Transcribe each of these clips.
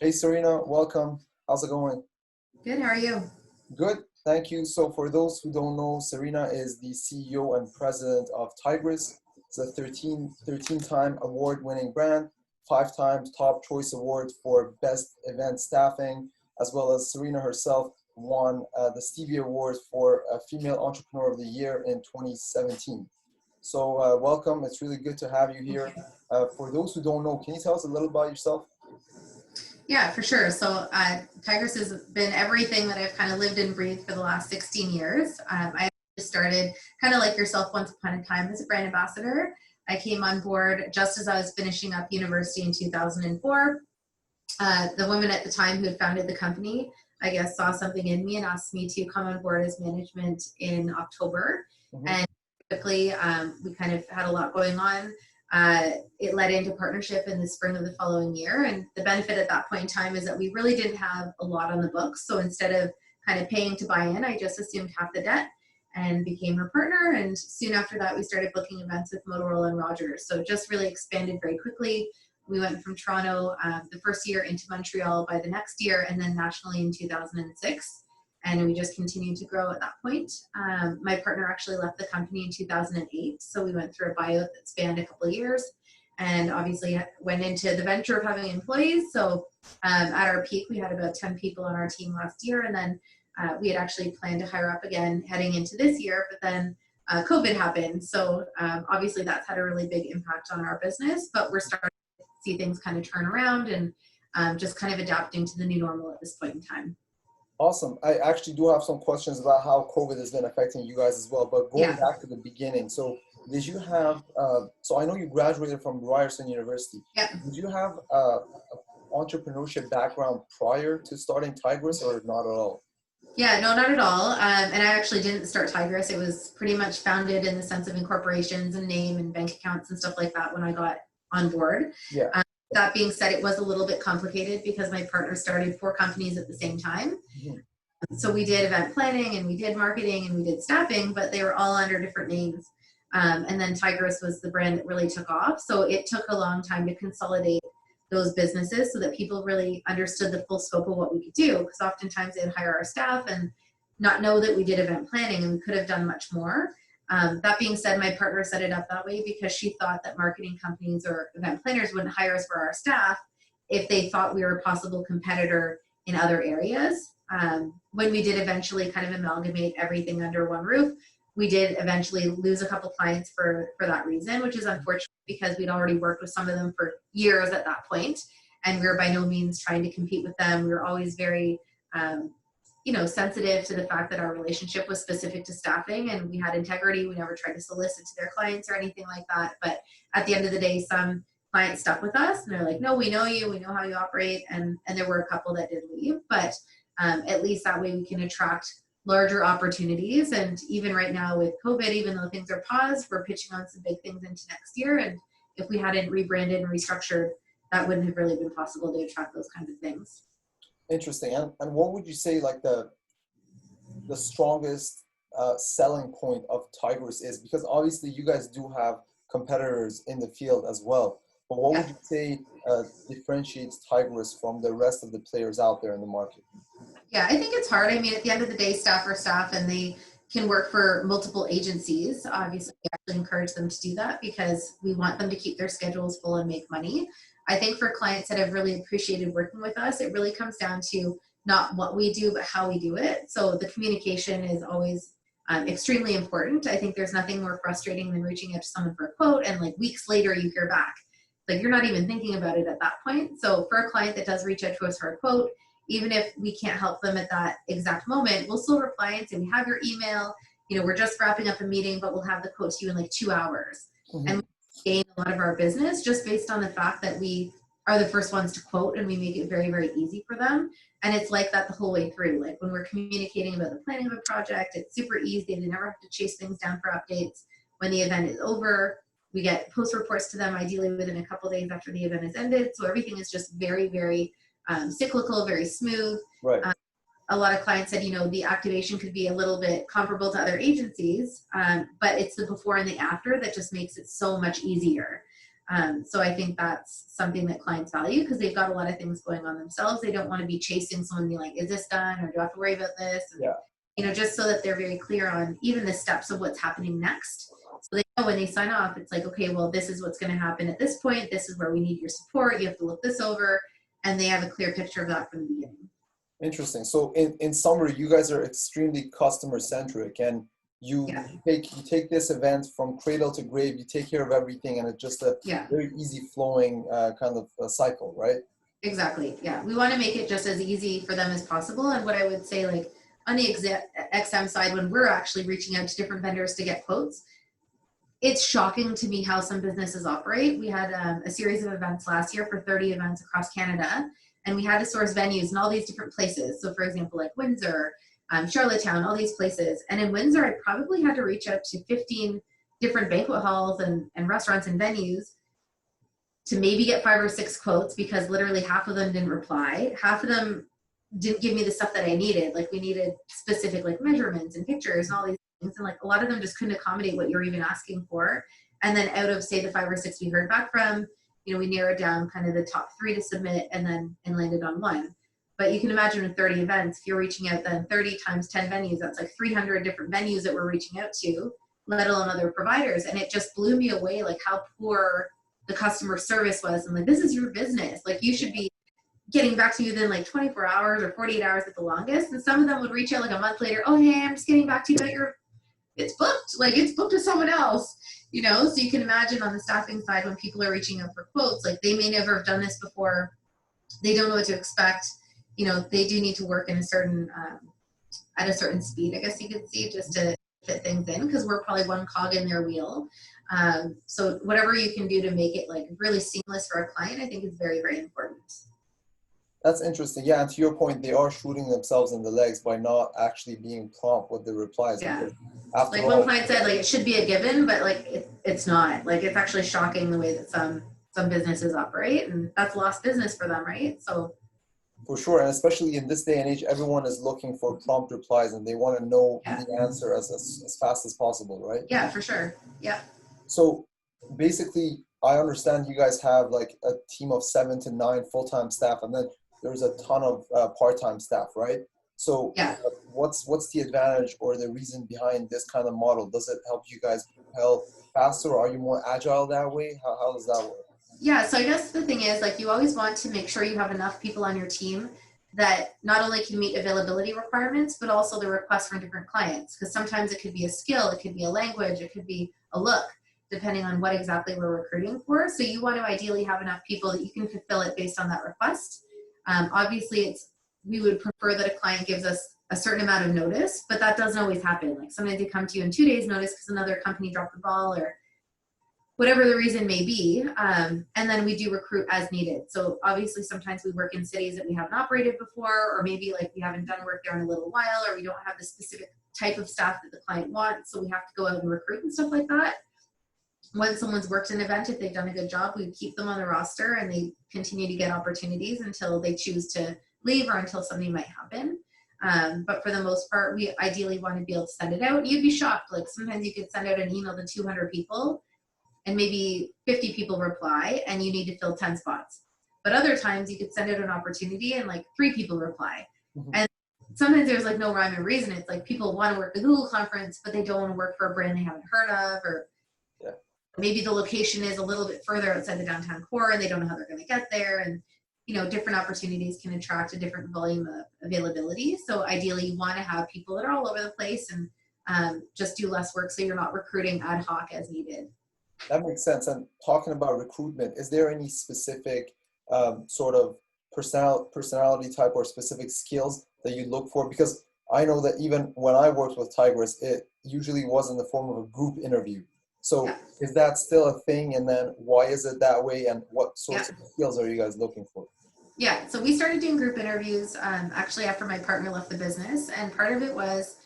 Hey Serena, welcome. How's it going? Good, how are you? Good, thank you. So for those who don't know, Serena is the CEO and president of Tigris. It's a 13-time award-winning brand, 5 times top choice award for best event staffing, as well as Serena herself won the Stevie Award for Female Entrepreneur of the Year in 2017. So welcome, it's really good to have you Thank here. you. For those who don't know, can you tell us a little about yourself? Yeah, for sure. So Tigris has been everything that I've kind of lived and breathed for the last 16 years. I started kind of like yourself once upon a time as a brand ambassador. I came on board just as I was finishing up university in 2004. The woman at the time who had founded the company, I guess, saw something in me and asked me to come on board as management in October. Mhm. And quickly, we kind of had a lot going on. It led into partnership in the spring of the following year. And the benefit at that point in time is that we really didn't have a lot on the books. So instead of kind of paying to buy in, I just assumed half the debt and became her partner. And soon after that, we started booking events with Motorola and Rogers. So it just really expanded very quickly. We went from Toronto the first year into Montreal by the next year, and then nationally in 2006. And we just continued to grow at that point. My partner actually left the company in 2008, so we went through a buyout that spanned a couple of years, and obviously went into the venture of having employees. So at our peak, we had about 10 people on our team last year, and then we had actually planned to hire up again heading into this year, but then COVID happened. So obviously that's had a really big impact on our business, but we're starting to see things kind of turn around and just kind of adapting to the new normal at this point in time. Awesome. I actually do have some questions about how COVID has been affecting you guys as well, but going Yeah. back to the beginning. So did you have, so I know you graduated from Ryerson University. Yeah. Did you have entrepreneurship background prior to starting Tigris or not at all? Yeah, no, not at all. And I actually didn't start Tigris. It was pretty much founded in the sense of incorporations and name and bank accounts and stuff like that when I got on board. Yeah. That being said, it was a little bit complicated because my partner started 4 companies at the same time. Mhm. So we did event planning and we did marketing and we did staffing, but they were all under different names. And then Tigris was the brand that really took off. So it took a long time to consolidate those businesses so that people really understood the full scope of what we could do. Because oftentimes they'd hire our staff and not know that we did event planning, and we could have done much more. That being said, my partner set it up that way because she thought that marketing companies or event planners wouldn't hire us for our staff if they thought we were a possible competitor in other areas. When we did eventually kind of amalgamate everything under one roof, we did eventually lose a couple clients for that reason, which is unfortunate because we'd already worked with some of them for years at that point, and we were by no means trying to compete with them. We were always very sensitive to the fact that our relationship was specific to staffing and we had integrity. We never tried to solicit to their clients or anything like that. But at the end of the day, some clients stuck with us and they're like, no, we know you, we know how you operate. And there were a couple that did leave, but at least that way we can attract larger opportunities. And even right now with COVID, even though things are paused, we're pitching on some big things into next year. And if we hadn't rebranded and restructured, that wouldn't have really been possible to attract those kinds of things. Interesting. And what would you say like the strongest selling point of Tigris is? Because obviously you guys do have competitors in the field as well. But what would you say differentiates Tigris from the rest of the players out there in the market? Yeah, I think it's hard. I mean, at the end of the day, staff are staff and they can work for multiple agencies. Obviously, we actually encourage them to do that because we want them to keep their schedules full and make money. I think for clients that have really appreciated working with us, it really comes down to not what we do, but how we do it. So the communication is always extremely important. I think there's nothing more frustrating than reaching out to someone for a quote and like weeks later you hear back. Like you're not even thinking about it at that point. So for a client that does reach out to us for a quote, even if we can't help them at that exact moment, we'll still reply and say, we have your email, we're just wrapping up a meeting, but we'll have the quote to you in like 2 hours. Mm-hmm. And we gain a lot of our business just based on the fact that we are the first ones to quote and we make it very, very easy for them. And it's like that the whole way through. Like when we're communicating about the planning of a project, it's super easy. They never have to chase things down for updates. When the event is over, we get post reports to them ideally within a couple days after the event has ended. So everything is just very, very cyclical, very smooth. Right. A lot of clients said, the activation could be a little bit comparable to other agencies, but it's the before and the after that just makes it so much easier. So I think that's something that clients value because they've got a lot of things going on themselves. They don't want to be chasing someone and be like, is this done? Or do I have to worry about this? And, Yeah. just so that they're very clear on even the steps of what's happening next. So they know when they sign off, it's like, okay, well, this is what's going to happen at this point. This is where we need your support. You have to look this over. And they have a clear picture of that from the beginning. Interesting. So in summary, you guys are extremely customer centric, and you take this event from cradle to grave. You take care of everything, and it's just a very easy flowing kind of a cycle, right? Exactly. Yeah, we want to make it just as easy for them as possible. And what I would say, like on the XM side, when we're actually reaching out to different vendors to get quotes, it's shocking to me how some businesses operate. We had a series of events last year for 30 events across Canada, and we had to source venues in all these different places. So for example, like Windsor, Charlottetown, all these places. And in Windsor, I probably had to reach out to 15 different banquet halls and restaurants and venues to maybe get 5 or 6 quotes, because literally half of them didn't reply. Half of them didn't give me the stuff that I needed. Like we needed specific like measurements and pictures and all these things. And like a lot of them just couldn't accommodate what you're even asking for. And then out of say the 5 or 6 we heard back from, we narrowed down kind of the top 3 to submit and landed on 1. But you can imagine with 30 events, if you're reaching out then 30 times 10 venues, that's like 300 different venues that we're reaching out to, let alone other providers. And it just blew me away, like how poor the customer service was. And like, this is your business. Like you should be getting back to you within like 24 hours or 48 hours at the longest. And some of them would reach out like a month later. Oh, hey, I'm just getting back to you, but it's booked. Like it's booked with someone else, So you can imagine on the staffing side, when people are reaching out for quotes, like they may never have done this before. They don't know what to expect. They do need to work in a certain, at a certain speed, I guess you could see, just to fit things in, because we're probably one cog in their wheel. So whatever you can do to make it like really seamless for a client, I think is very, very important. That's interesting. Yeah, and to your point, they are shooting themselves in the legs by not actually being prompt with the replies. Yeah. After like all, one client said, like it should be a given, but like it's not. Like it's actually shocking the way that some businesses operate, and that's lost business for them, right? So. For sure, and especially in this day and age, everyone is looking for prompt replies, and they want to know the answer as fast as possible, right? Yeah, for sure. Yeah. So basically, I understand you guys have like a team of 7 to 9 full-time staff, and then there's a ton of part-time staff, right? So what's the advantage or the reason behind this kind of model? Does it help you guys propel faster, or are you more agile that way? How does that work? Yeah, so I guess the thing is, like, you always want to make sure you have enough people on your team that not only can meet availability requirements, but also the requests from different clients. Because sometimes it could be a skill, it could be a language, it could be a look, depending on what exactly we're recruiting for. So you want to ideally have enough people that you can fulfill it based on that request. Obviously, we would prefer that a client gives us a certain amount of notice, but that doesn't always happen. Like sometimes they come to you in 2 days notice because another company dropped the ball or whatever the reason may be. And then we do recruit as needed. So obviously sometimes we work in cities that we haven't operated before, or maybe like we haven't done work there in a little while, or we don't have the specific type of staff that the client wants. So we have to go out and recruit and stuff like that. When someone's worked an event, if they've done a good job, we keep them on the roster and they continue to get opportunities until they choose to leave or until something might happen. But for the most part, we ideally want to be able to send it out. And you'd be shocked. Like sometimes you could send out an email to 200 people and maybe 50 people reply and you need to fill 10 spots. But other times you could send out an opportunity and like 3 people reply. Mm-hmm. And sometimes there's like no rhyme or reason. It's like people want to work the Google conference, but they don't want to work for a brand they haven't heard of, or maybe the location is a little bit further outside the downtown core and they don't know how they're going to get there. And, different opportunities can attract a different volume of availability. So ideally you want to have people that are all over the place and just do less work so you're not recruiting ad hoc as needed. That makes sense. And talking about recruitment, is there any specific sort of personality type or specific skills that you look for? Because I know that even when I worked with Tigress, it usually was in the form of a group interview. So is that still a thing? And then why is it that way? And what sorts of skills are you guys looking for? Yeah, so we started doing group interviews actually after my partner left the business. And part of it was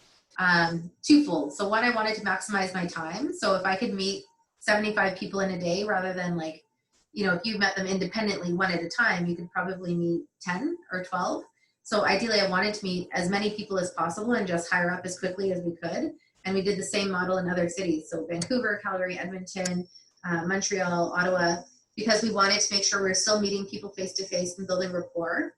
twofold. So one, I wanted to maximize my time. So if I could meet 75 people in a day rather than like, if you met them independently one at a time, you could probably meet 10 or 12. So ideally I wanted to meet as many people as possible and just hire up as quickly as we could. And we did the same model in other cities. So Vancouver, Calgary, Edmonton, Montreal, Ottawa. because we wanted to make sure we're still meeting people face to face and building rapport.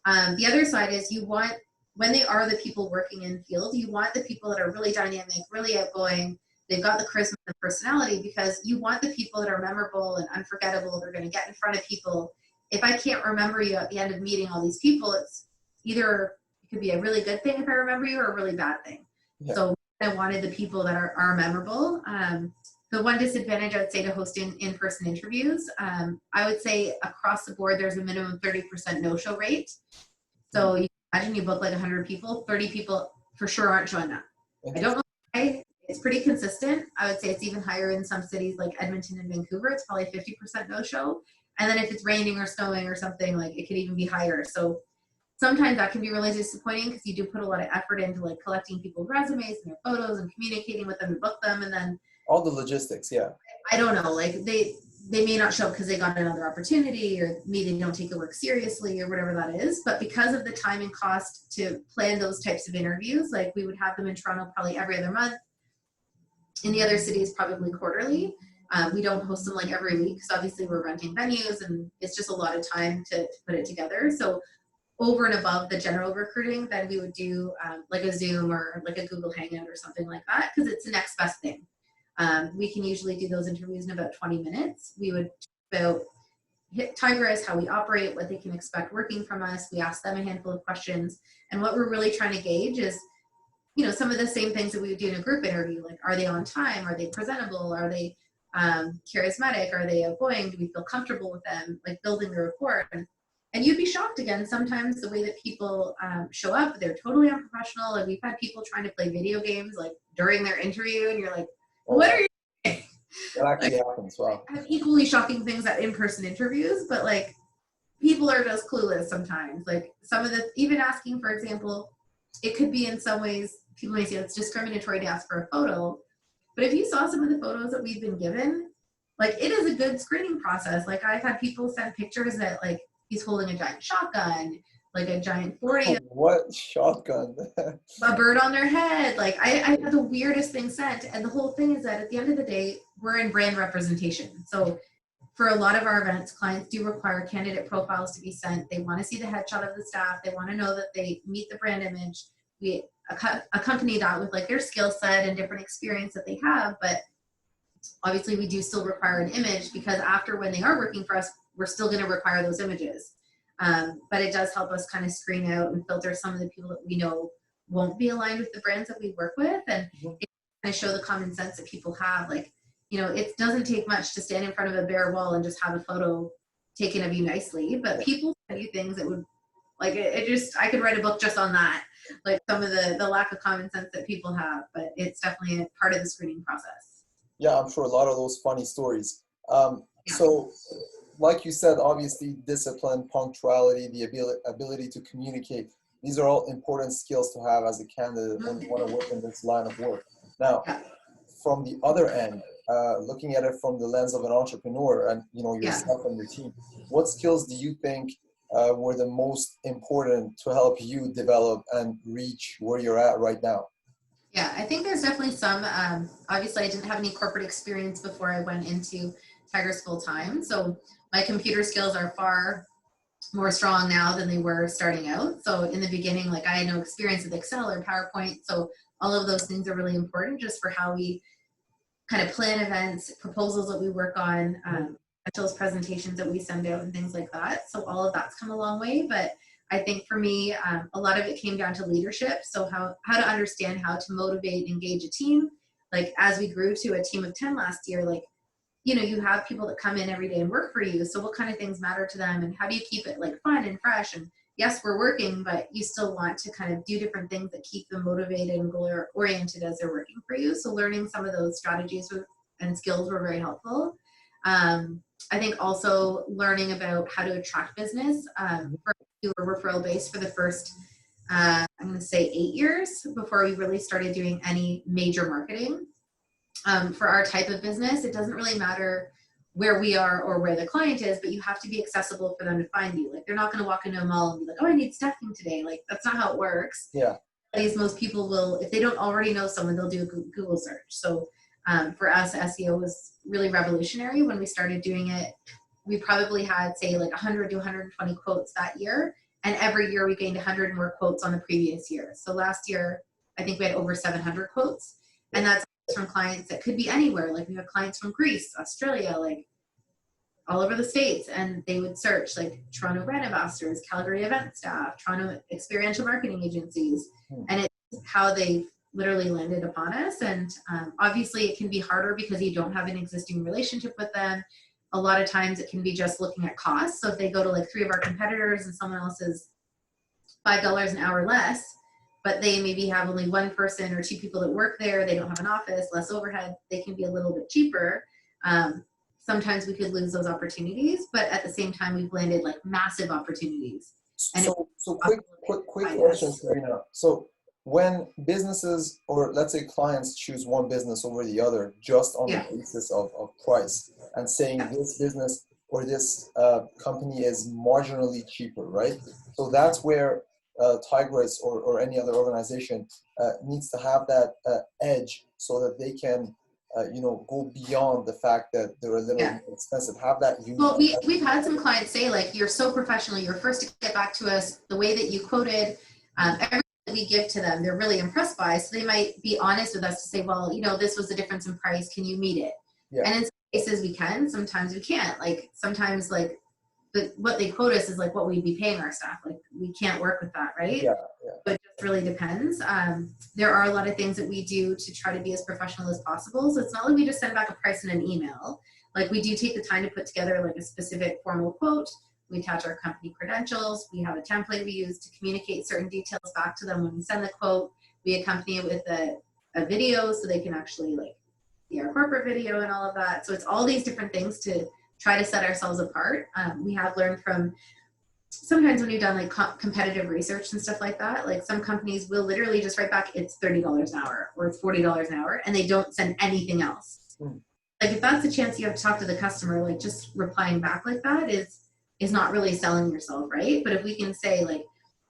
The other side is you want, when they are the people working in field, you want the people that are really dynamic, really outgoing, they've got the charisma and personality, because you want the people that are memorable and unforgettable. They're going to get in front of people. If I can't remember you at the end of meeting all these people, it's either, it could be a really good thing if I remember you, or a really bad thing. Yeah. So I wanted the people that are memorable. The one disadvantage I would say to hosting in-person interviews, I would say across the board, there's a minimum 30% no-show rate. So you imagine you book like 100 people, 30 people for sure aren't showing up. I don't know why. It's pretty consistent. I would say it's even higher in some cities like Edmonton and Vancouver. It's probably 50% no-show. And then if it's raining or snowing or something, like it could even be higher. So sometimes that can be really disappointing, because you do put a lot of effort into like collecting people's resumes and their photos and communicating with them to book them. And then all the logistics, yeah. I don't know, like they may not show up because they got another opportunity, or maybe they don't take the work seriously, or whatever that is. But because of the time and cost to plan those types of interviews, like we would have them in Toronto probably every other month. In the other cities, probably quarterly. We don't host them like every week, because obviously we're renting venues and it's just a lot of time to put it together. So over and above the general recruiting, then we would do like a Zoom or like a Google Hangout or something like that, because it's the next best thing. We can usually do those interviews in about 20 minutes. We would talk about Tigress, how we operate, what they can expect working from us. We ask them a handful of questions. And what we're really trying to gauge is, you know, some of the same things that we would do in a group interview. Like, are they on time? Are they presentable? Are they charismatic? Are they outgoing? Do we feel comfortable with them? Like building the rapport. And you'd be shocked again sometimes the way that people show up. They're totally unprofessional. And we've had people trying to play video games like during their interview, and you're like, what are you doing? That actually happens. Wow. I have equally shocking things at in-person interviews, but like people are just clueless sometimes. Like some of the, even asking, for example, it could be in some ways, people may say it's discriminatory to ask for a photo, but if you saw some of the photos that we've been given, like it is a good screening process. Like I've had people send pictures that like he's holding a giant shotgun, like a giant 40. What shotgun? A bird on their head. Like I had the weirdest thing sent. And the whole thing is that at the end of the day, we're in brand representation. So for a lot of our events, clients do require candidate profiles to be sent. They want to see the headshot of the staff. They want to know that they meet the brand image. We accompany that with like their skill set and different experience that they have. But obviously we do still require an image, because after, when they are working for us, we're still going to require those images. But it does help us kind of screen out and filter some of the people that we know won't be aligned with the brands that we work with. And it kind of show the common sense that people have. Like, you know, it doesn't take much to stand in front of a bare wall and just have a photo taken of you nicely, but people send you things that would, like, it just, I could write a book just on that, like some of the lack of common sense that people have, but it's definitely a part of the screening process. Yeah, I'm sure a lot of those funny stories. So like you said, obviously discipline, punctuality, the ability to communicate, these are all important skills to have as a candidate when you want to work in this line of work. Now, from the other end, looking at it from the lens of an entrepreneur and, you know, yourself and your team, what skills do you think were the most important to help you develop and reach where you're at right now? Yeah, I think there's definitely some. Obviously, I didn't have any corporate experience before I went into Tigress full time. So my computer skills are far more strong now than they were starting out. So in the beginning, like I had no experience with Excel or PowerPoint. So all of those things are really important just for how we kind of plan events, proposals that we work on, those presentations that we send out and things like that. So all of that's come a long way. But I think for me, a lot of it came down to leadership. So how to understand how to motivate and engage a team. Like as we grew to a team of 10 last year, like, you know, you have people that come in every day and work for you. So what kind of things matter to them, and how do you keep it like fun and fresh? And yes, we're working, but you still want to kind of do different things that keep them motivated and goal oriented as they're working for you. So learning some of those strategies and skills were very helpful. I think also learning about how to attract business. We were referral based for the first, I'm going to say 8 years before we really started doing any major marketing. For our type of business, it doesn't really matter where we are or where the client is, but you have to be accessible for them to find you. Like they're not going to walk into a mall and be like, oh, I need stuffing today. Like that's not how it works. Yeah. Most people will, if they don't already know someone, they'll do a Google search. So for us, SEO was really revolutionary when we started doing it we probably had, say, like 100 to 120 quotes that year. And every year we gained 100 more quotes on the previous year. So last year, I think we had over 700 quotes. And that's from clients that could be anywhere. Like we have clients from Greece, Australia, like all over the States. And they would search like Toronto brand ambassadors, Calgary event staff, Toronto experiential marketing agencies. And it's how they literally landed upon us. And obviously it can be harder because you don't have an existing relationship with them. A lot of times it can be just looking at costs. So if they go to like 3 of our competitors and someone else is $5 an hour less, but they maybe have only 1 person or 2 people that work there, they don't have an office, less overhead, they can be a little bit cheaper. Sometimes we could lose those opportunities, but at the same time, we've landed like massive opportunities. And so quick question, Serena. So when businesses, or let's say clients, choose one business over the other just on the basis of price and saying this business or this company is marginally cheaper, right? So that's where Tigris or any other organization needs to have that edge so that they can go beyond the fact that they're a little expensive. Have that unique. Well, we've had some clients say, like, you're so professional, you're first to get back to us, the way that you quoted, everything that we give to them, they're really impressed by. So they might be honest with us to say, well, this was the difference in price. Can you meet it? Yeah. And in some cases we can, sometimes we can't. Like sometimes like what they quote us is like what we'd be paying our staff. Like we can't work with that, right? Yeah. But it just really depends. There are a lot of things that we do to try to be as professional as possible. So it's not like we just send back a price in an email. Like we do take the time to put together like a specific formal quote. We attach our company credentials. We have a template we use to communicate certain details back to them when we send the quote. We accompany it with a video so they can actually like see our corporate video and all of that. So it's all these different things to try to set ourselves apart. We have learned from sometimes when you've done like competitive research and stuff like that, like some companies will literally just write back, it's $30 an hour or it's $40 an hour, and they don't send anything else. Like if that's the chance you have to talk to the customer, like just replying back like that is not really selling yourself, right? But if we can say like,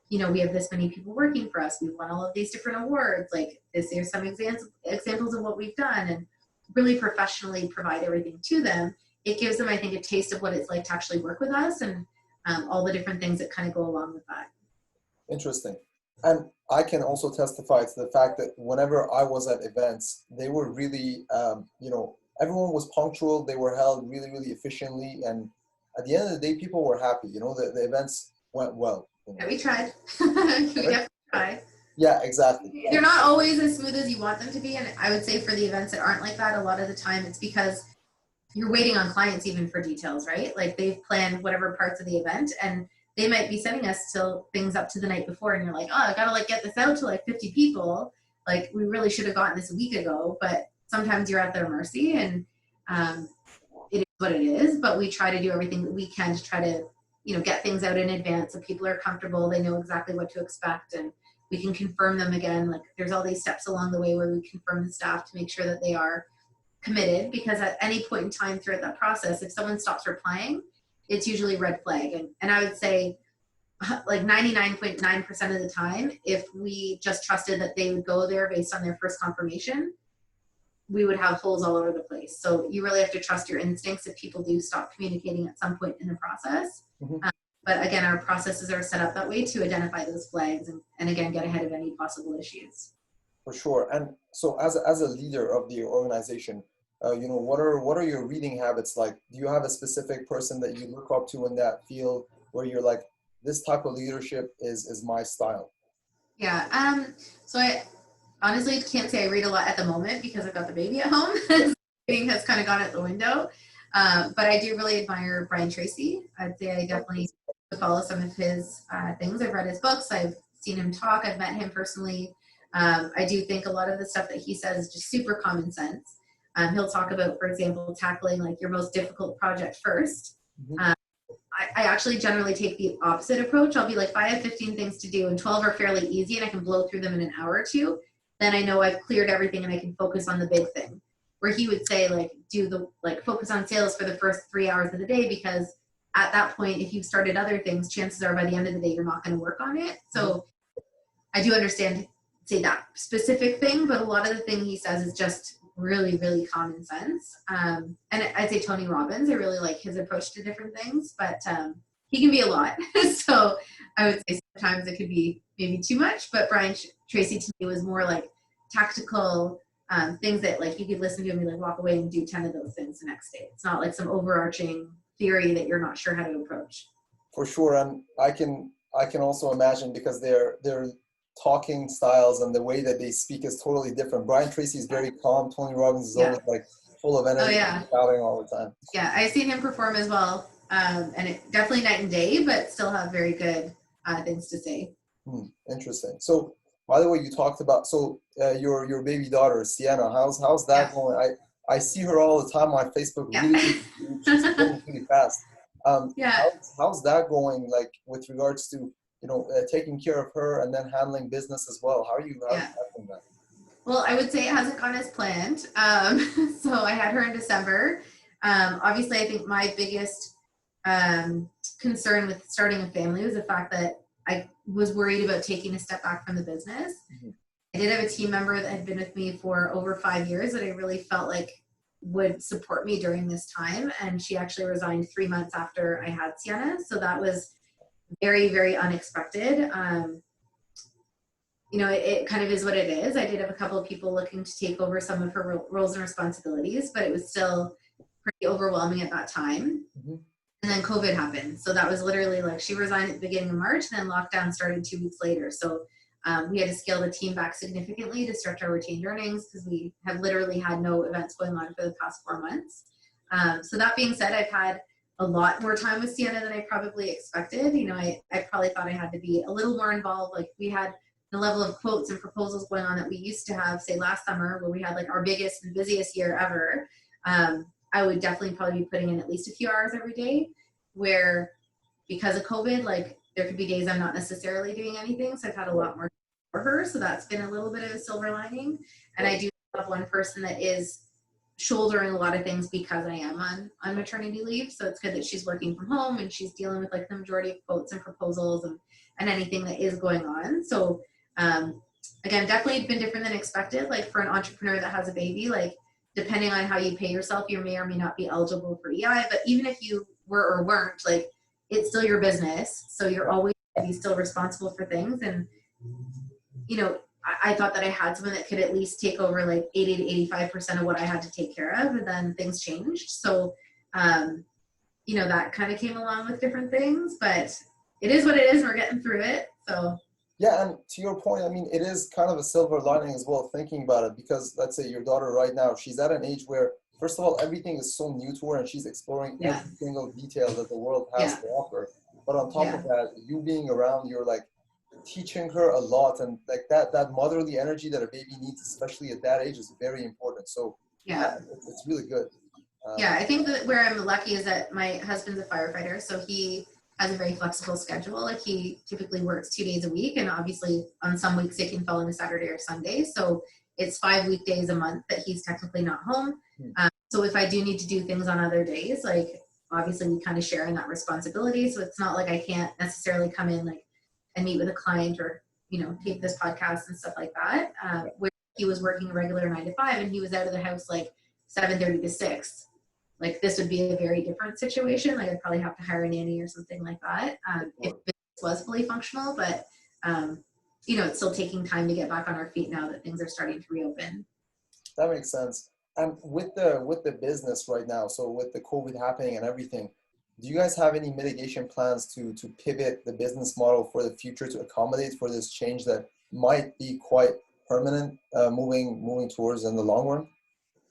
we have this many people working for us, we've won all of these different awards, like here's some examples of what we've done, and really professionally provide everything to them, it gives them, I think, a taste of what it's like to actually work with us and all the different things that kind of go along with that. Interesting. And I can also testify to the fact that whenever I was at events, they were really, everyone was punctual. They were held really, really efficiently. And at the end of the day, people were happy. The events went well. Yeah, we tried. We definitely tried. Yeah, exactly. They're not always as smooth as you want them to be. And I would say for the events that aren't like that, a lot of the time it's because you're waiting on clients even for details, right? Like they've planned whatever parts of the event and they might be sending us till things up to the night before. And you're like, oh, I got to like get this out to like 50 people. Like we really should have gotten this a week ago, but sometimes you're at their mercy and it is what it is. But we try to do everything that we can to try to, get things out in advance so people are comfortable. They know exactly what to expect and we can confirm them again. Like there's all these steps along the way where we confirm the staff to make sure that they are committed, because at any point in time throughout that process, if someone stops replying, it's usually red flag. And I would say like 99.9% of the time, if we just trusted that they would go there based on their first confirmation, we would have holes all over the place. So you really have to trust your instincts if people do stop communicating at some point in the process. But again, our processes are set up that way to identify those flags and again, get ahead of any possible issues. For sure. And so as a leader of the organization, what are your reading habits like? Do you have a specific person that you look up to in that field where you're like, this type of leadership is my style? Yeah. So I honestly can't say I read a lot at the moment because I've got the baby at home. Reading has kind of gone out the window. But I do really admire Brian Tracy. I'd say I definitely follow some of his things. I've read his books. I've seen him talk. I've met him personally. I do think a lot of the stuff that he says is just super common sense. He'll talk about, for example, tackling like your most difficult project first. I actually generally take the opposite approach. I'll be like, if I have 15 things to do and 12 are fairly easy and I can blow through them in an hour or two, then I know I've cleared everything and I can focus on the big thing. Where he would say focus on sales for the first 3 hours of the day, because at that point, if you've started other things, chances are by the end of the day, you're not going to work on it. So I do understand, say that specific thing, but a lot of the thing he says is just really, really common sense. And I'd say Tony Robbins, I really like his approach to different things, but he can be a lot. So I would say sometimes it could be maybe too much, but Brian Tracy to me was more like tactical things that like you could listen to and be like, walk away and do 10 of those things the next day. It's not like some overarching theory that you're not sure how to approach. For sure, and I can also imagine because their talking styles and the way that they speak is totally different. Brian Tracy is very calm. Tony Robbins is always like full of energy and shouting all the time. Yeah, I've seen him perform as well, and it definitely night and day, but still have very good things to say. Interesting. So, by the way, you talked about your baby daughter Sienna. How's that going? I see her all the time on Facebook. Really, she's growing really fast. How's that going? Like with regards to taking care of her and then handling business as well. How are you handling that? Well, I would say it hasn't gone as planned. So I had her in December. Obviously, I think my biggest concern with starting a family was the fact that I was worried about taking a step back from the business. Mm-hmm. I did have a team member that had been with me for over 5 years that I really felt like would support me during this time. And she actually resigned 3 months after I had Sienna. So that was very, very unexpected. It kind of is what it is. I did have a couple of people looking to take over some of her roles and responsibilities, but it was still pretty overwhelming at that time. Mm-hmm. And then COVID happened. So that was literally like she resigned at the beginning of March, and then lockdown started 2 weeks later. So we had to scale the team back significantly to stretch our retained earnings because we have literally had no events going on for the past 4 months. So that being said, I've had a lot more time with Sienna than I probably expected. I probably thought I had to be a little more involved. Like we had the level of quotes and proposals going on that we used to have, say last summer, where we had like our biggest and busiest year ever. I would definitely probably be putting in at least a few hours every day, where because of COVID, like there could be days I'm not necessarily doing anything. So I've had a lot more for her. So that's been a little bit of a silver lining. And I do have one person that is shouldering a lot of things because I am on maternity leave. So it's good that she's working from home and she's dealing with like the majority of quotes and proposals and anything that is going on. So again, definitely been different than expected. Like for an entrepreneur that has a baby, like depending on how you pay yourself, you may or may not be eligible for EI, but even if you were or weren't, like it's still your business. So you're always going to be still responsible for things. And, I thought that I had someone that could at least take over like 80 to 85% of what I had to take care of. And then things changed. So, that kind of came along with different things, but it is what it is. We're getting through it. So. Yeah, and to your point, I mean, it is kind of a silver lining as well, thinking about it, because let's say your daughter right now, she's at an age where, first of all, everything is so new to her and she's exploring every single detail that the world has to offer. But on top of that, you being around, you're like teaching her a lot, and like that motherly energy that a baby needs, especially at that age, is very important. So it's really good. I think that where I'm lucky is that my husband's a firefighter, so he has a very flexible schedule. Like he typically works 2 days a week, and obviously on some weeks it can fall on a Saturday or Sunday. So it's 5 weekdays a month that he's technically not home. So if I do need to do things on other days, like obviously we kind of share in that responsibility. So it's not like I can't necessarily come in like and meet with a client or, tape this podcast and stuff like that. Where he was working a regular 9 to 5 and he was out of the house like 7:30 to 6. Like this would be a very different situation. Like I'd probably have to hire a nanny or something like that if it was fully functional. But, it's still taking time to get back on our feet now that things are starting to reopen. That makes sense. And with the business right now, so with the COVID happening and everything, do you guys have any mitigation plans to pivot the business model for the future to accommodate for this change that might be quite permanent moving towards in the long run?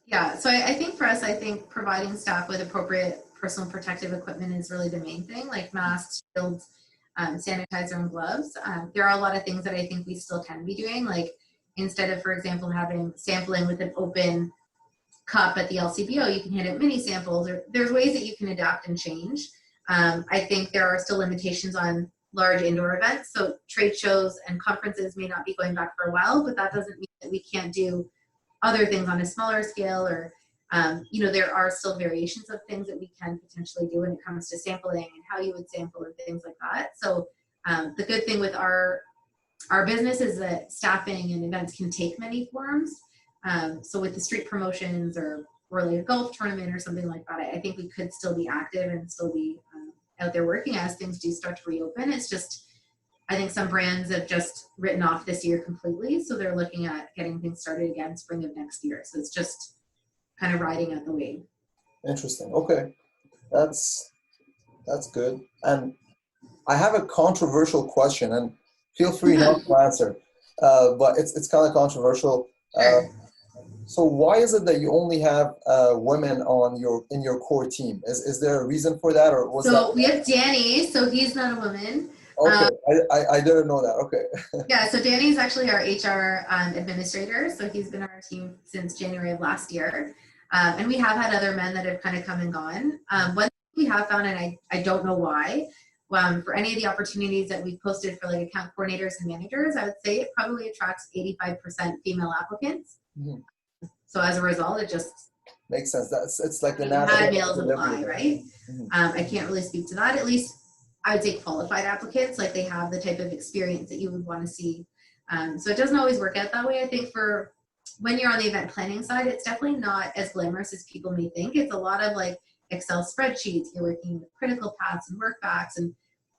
Yeah, so I think for us, providing staff with appropriate personal protective equipment is really the main thing, like masks, shields, sanitizer, and gloves. There are a lot of things that I think we still can be doing, like instead of, for example, having sampling with an open cup at the LCBO, you can hand out mini samples, or there's ways that you can adapt and change. I think there are still limitations on large indoor events. So trade shows and conferences may not be going back for a while, but that doesn't mean that we can't do other things on a smaller scale, or, there are still variations of things that we can potentially do when it comes to sampling and how you would sample and things like that. So the good thing with our business is that staffing and events can take many forms. So with the street promotions or like a golf tournament or something like that, I think we could still be active and still be out there working as things do start to reopen. It's just, I think some brands have just written off this year completely. So they're looking at getting things started again spring of next year. So it's just kind of riding out the wave. Interesting. Okay. That's good. And I have a controversial question, and feel free not to answer. But it's kind of controversial. Sure. So why is it that you only have women in your core team? Is there a reason for that, or was that? So we have Danny, so he's not a woman. Okay, I didn't know that. Okay. Yeah, so Danny's actually our HR administrator. So he's been on our team since January of last year. And we have had other men that have kind of come and gone. One thing we have found, and I don't know why, for any of the opportunities that we've posted for like account coordinators and managers, I would say it probably attracts 85% female applicants. Mm-hmm. So as a result, it just makes sense. It's like the natural. natural Males apply, right? Mm-hmm. I can't really speak to that. At least I would say qualified applicants, like they have the type of experience that you would want to see. So it doesn't always work out that way. I think for when you're on the event planning side, it's definitely not as glamorous as people may think. It's a lot of like Excel spreadsheets. You're working with critical paths and workbacks. And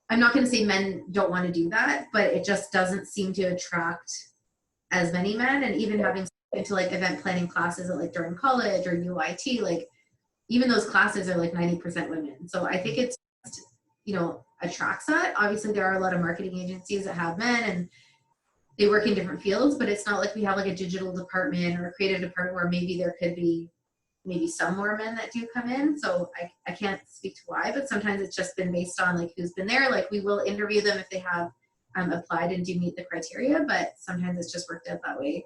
I'm not going to say men don't want to do that, but it just doesn't seem to attract as many men. And even having into like event planning classes at like during college or UIT, like even those classes are like 90% women. So I think it's, attracts that. Obviously there are a lot of marketing agencies that have men and they work in different fields, but it's not like we have like a digital department or a creative department where maybe there could be maybe some more men that do come in. So I can't speak to why, but sometimes it's just been based on like who's been there. Like we will interview them if they have applied and do meet the criteria, but sometimes it's just worked out that way.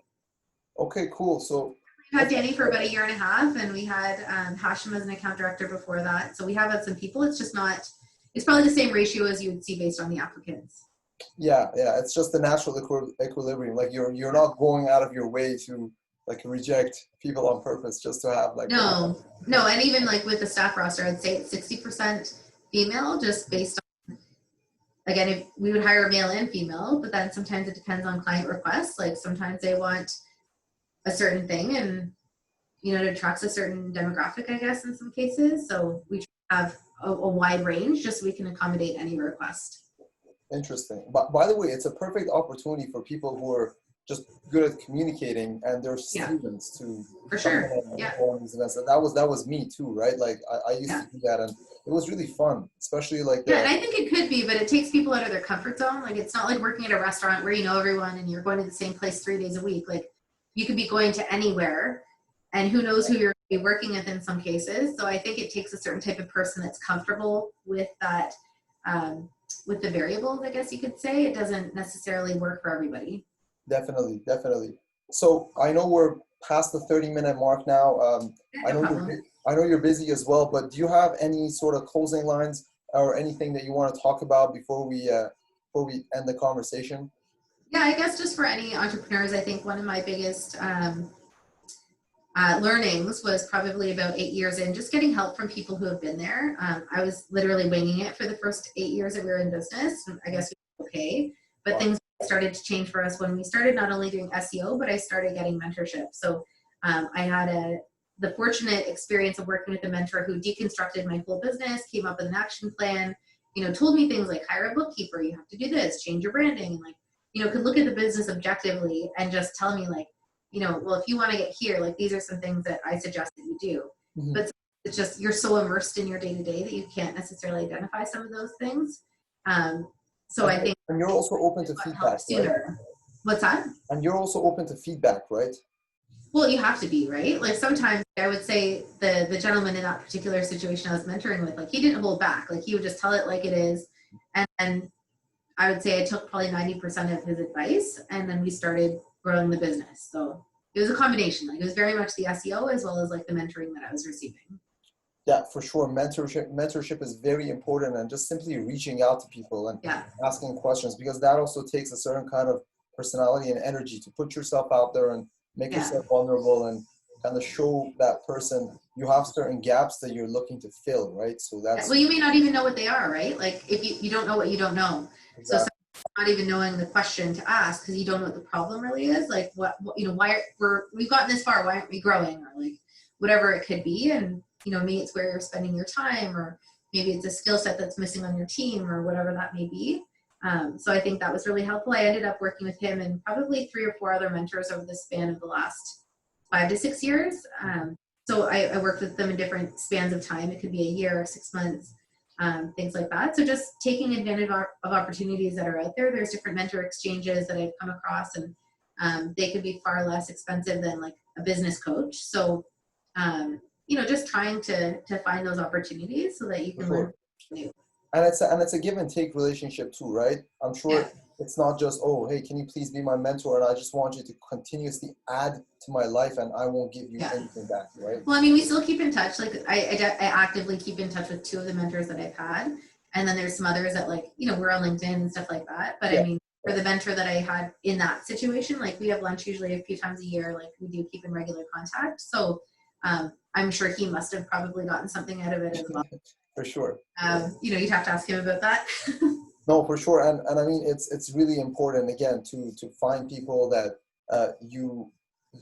Okay, cool. So we had Danny for about 1.5 years, and we had Hashim as an account director before that. So we have had some people. It's just not, it's probably the same ratio as you would see based on the applicants. Yeah. It's just the natural equilibrium. Like you're not going out of your way to like reject people on purpose just to have like. No. And even like with the staff roster, I'd say it's 60% female, just based on, again, if we would hire a male and female, but then sometimes it depends on client requests. Like sometimes they want a certain thing and, it attracts a certain demographic, I guess, in some cases. So we have a wide range just so we can accommodate any request. Interesting. But by the way, it's a perfect opportunity for people who are just good at communicating and they're students to for sure. Yeah. That was me too, right? Like I used to do that and it was really fun, especially like and I think it could be, but it takes people out of their comfort zone. Like it's not like working at a restaurant where you know everyone and you're going to the same place 3 days a week. Like you could be going to anywhere and who knows who you're going to be working with in some cases. So I think it takes a certain type of person that's comfortable with that, with the variables, I guess you could say. It doesn't necessarily work for everybody. Definitely. So I know we're past the 30-minute mark now. I know you're busy as well, but do you have any sort of closing lines or anything that you want to talk about before we end the conversation? Yeah, I guess just for any entrepreneurs, I think one of my biggest learnings was probably about 8 years in, just getting help from people who have been there. I was literally winging it for the first 8 years that we were in business. I guess we were okay, but things started to change for us when we started not only doing SEO, but I started getting mentorship. So I had the fortunate experience of working with a mentor who deconstructed my whole business, came up with an action plan, told me things like hire a bookkeeper, you have to do this, change your branding, and like, could look at the business objectively and just tell me like, well, if you want to get here, like these are some things that I suggest that you do. Mm-hmm. But it's just, you're so immersed in your day-to-day that you can't necessarily identify some of those things. So I think. And you're also open to feedback, right? What's that? And you're also open to feedback, right? Well, you have to be, right? Like sometimes I would say the gentleman in that particular situation I was mentoring with, like he didn't hold back. Like he would just tell it like it is. And I would say I took probably 90% of his advice, and then we started growing the business. So it was a combination. Like it was very much the SEO as well as like the mentoring that I was receiving. Yeah, for sure. Mentorship is very important, and just simply reaching out to people and asking questions, because that also takes a certain kind of personality and energy to put yourself out there and make yourself vulnerable and kind of show that person you have certain gaps that you're looking to fill, right? So that's well, you may not even know what they are, right? Like if you don't know what you don't know. Exactly. So not even knowing the question to ask because you don't know what the problem really is. Like we've gotten this far, why aren't we growing, or like whatever it could be. And maybe it's where you're spending your time, or maybe it's a skill set that's missing on your team, or whatever that may be. So I think that was really helpful. I ended up working with him and probably 3 or 4 other mentors over the span of the last 5 to 6 years. So I worked with them in different spans of time. It could be a year or 6 months, things like that. So just taking advantage of opportunities that are out there. There's different mentor exchanges that I've come across, and they could be far less expensive than like a business coach. So, just trying to find those opportunities so that you can learn new. And it's a give and take relationship too, right? I'm sure it's not just, oh, hey, can you please be my mentor? And I just want you to continuously add to my life and I won't give you anything back, right? Well, I mean, we still keep in touch. Like I actively keep in touch with 2 of the mentors that I've had. And then there's some others that we're on LinkedIn and stuff like that. But I mean, for the mentor that I had in that situation, like we have lunch usually a few times a year. Like we do keep in regular contact. So I'm sure he must have probably gotten something out of it as well. For sure. You'd have to ask him about that. No, for sure. And I mean, it's really important, again, to find people that you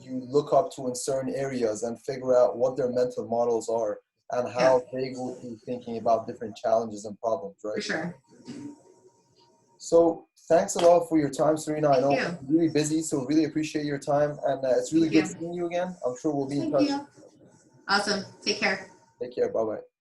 look up to in certain areas and figure out what their mental models are and how they go through thinking about different challenges and problems, right? For sure. So thanks a lot for your time, Serena. I know you're really busy, so really appreciate your time. And it's really good seeing you again. I'm sure we'll be in touch. Awesome. Take care. Take care. Bye-bye.